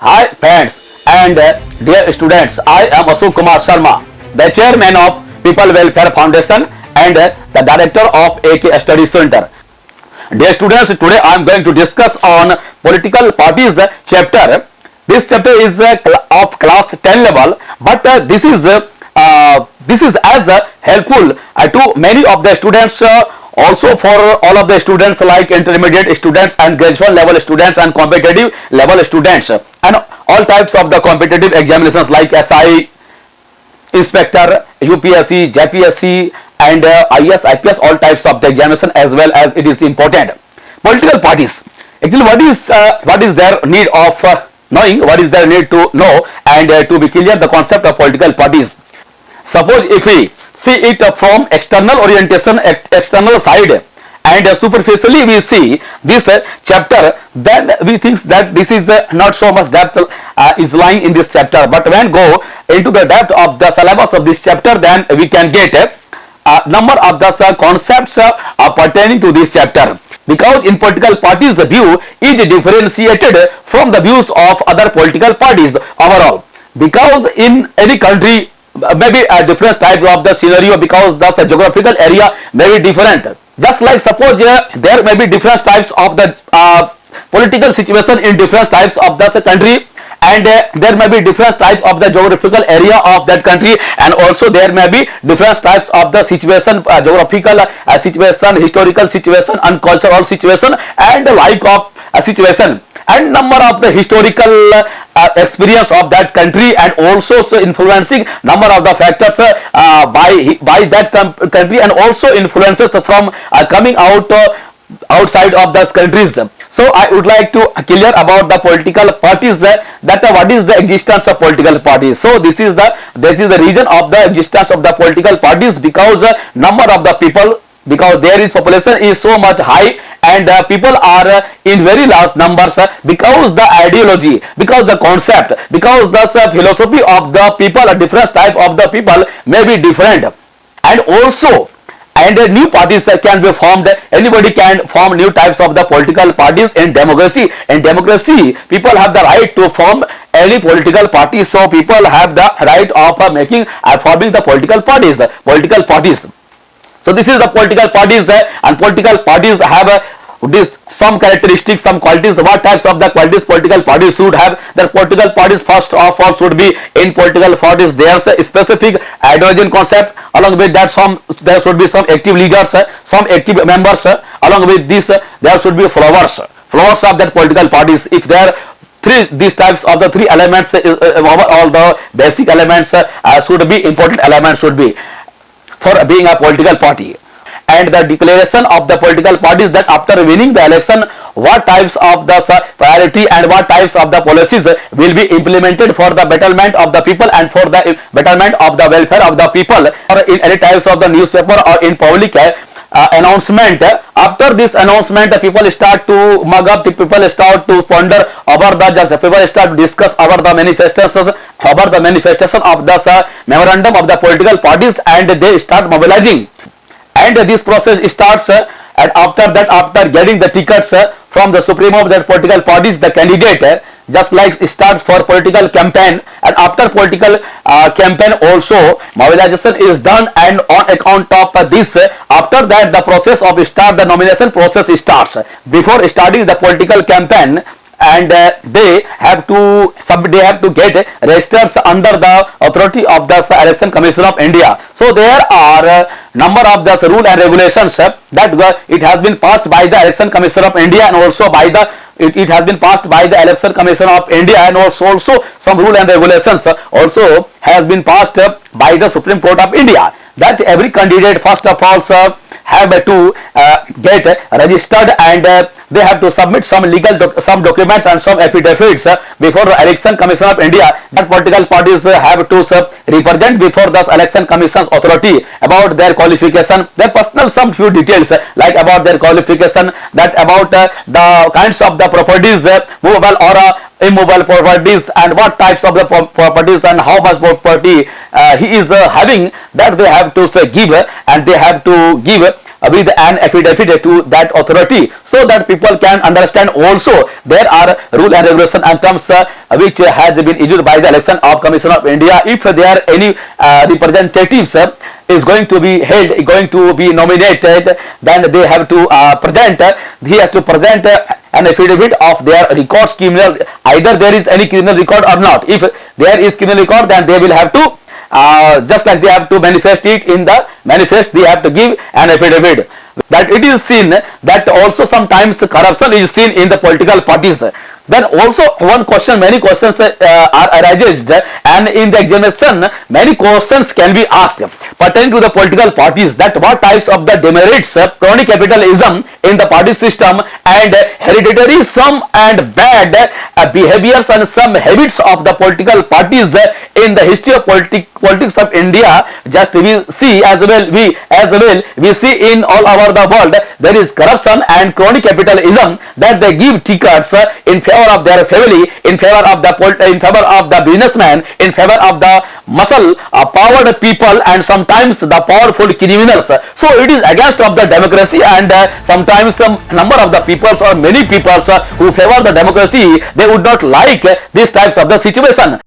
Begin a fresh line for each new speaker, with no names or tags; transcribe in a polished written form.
Hi friends and dear students, I am Ashok Kumar Sharma, the chairman of People Welfare Foundation and the director of AK Study Center. Dear students, today I am going to discuss on political parties chapter. This chapter is of class 10 level, but this is as helpful to many of the students. Also for all of the students like intermediate students and graduate level students and competitive level students and all types of the competitive examinations like SI, inspector, UPSC, JPSC and IS, IPS, all types of the examination, as well as it is important. Political parties. Actually, what is their need of knowing, what is their need to know and to be clear the concept of political parties. Suppose if we see it from external orientation, external side, and superficially we see this chapter, then we think that this is not so much depth is lying in this chapter. But when go into the depth of the syllabus of this chapter, then we can get a number of the concepts pertaining to this chapter. Because in political parties the view is differentiated from the views of other political parties overall. Because in any country maybe a different type of the scenario, because the geographical area may be different. Just like suppose there may be different types of the political situation in different types of the country, and there may be different types of the geographical area of that country, and also there may be different types of the situation, geographical situation, historical situation and cultural situation and like of situation, and number of the historical experience of that country, and also influencing number of the factors by that country, and also influences from coming out outside of those countries. So I would like to clear about the political parties, that what is the existence of political parties. So this is the reason of the existence of the political parties, because number of the people, because there is population is so much high and people are in very large numbers, because the ideology, because the concept, because the philosophy of the people, a different type of the people may be different, and also new parties can be formed. Anybody can form new types of the political parties in democracy. In democracy, people have the right to form any political party. So people have the right of forming the political parties. So this is the political parties, and political parties have some characteristics, some qualities. What types of the qualities political parties should have? The political parties first of all should be, in political parties there's a specific ideology concept. Along with that, there should be some active leaders, some active members. Along with this, there should be followers of that political parties. If there these types of the three elements, all the basic elements should be important elements should be for being a political party. And the declaration of the political parties, that after winning the election, what types of the priority and what types of the policies will be implemented for the betterment of the people and for the betterment of the welfare of the people, or in any types of the newspaper or in public announcement. After this announcement, the people start to mug up, the people start to ponder over the people start to discuss over the manifestations of the memorandum of the political parties, and they start mobilizing. And this process starts, and after that, after getting the tickets from the supreme of that political parties, the candidate just like starts for political campaign, and after political campaign also mobilization is done, and on account of this, after that the process of the nomination process starts. Before starting the political campaign, and they have to get registers under the authority of the Election Commission of India. So there are number of the rule and regulations that it has been passed by the Election Commission of India, and also by the it has been passed by the Election Commission of India, and also some rule and regulations also has been passed by the Supreme Court of India, that every candidate first of all have to get registered, and they have to submit some some documents and some affidavits before the Election Commission of India. That political parties have to represent before the Election Commission's authority about their qualification, their personal some few details like about their qualification, that about the kinds of the properties, movable or immovable properties, and what types of the properties and how much property he is having, that they have to give, and they have to give with an affidavit to that authority, so that people can understand also there are rule and regulation and terms which has been issued by the Election of Commission of India. If there are any representatives is going to be held, going to be nominated, then they have to he has to present an affidavit of their records, criminal, either there is any criminal record or not. If there is criminal record, then they will have to just like they have to manifest it in the manifest, they have to give an affidavit. That it is seen that also sometimes corruption is seen in the political parties. Then also one question, many questions are arised, and in the examination many questions can be asked pertaining to the political parties, that what types of the demerits, crony capitalism in the party system, and hereditary some and bad behaviors and some habits of the political parties in the history of politics of India. Just we see as well, we see in all over the world there is corruption and crony capitalism, that they give tickets in favor of their family, in favor of the businessman, in favor of the muscle powered people, and sometimes the powerful criminals. So it is against of the democracy, and sometimes some number of the peoples or many peoples who favor the democracy, they would not like these types of the situation.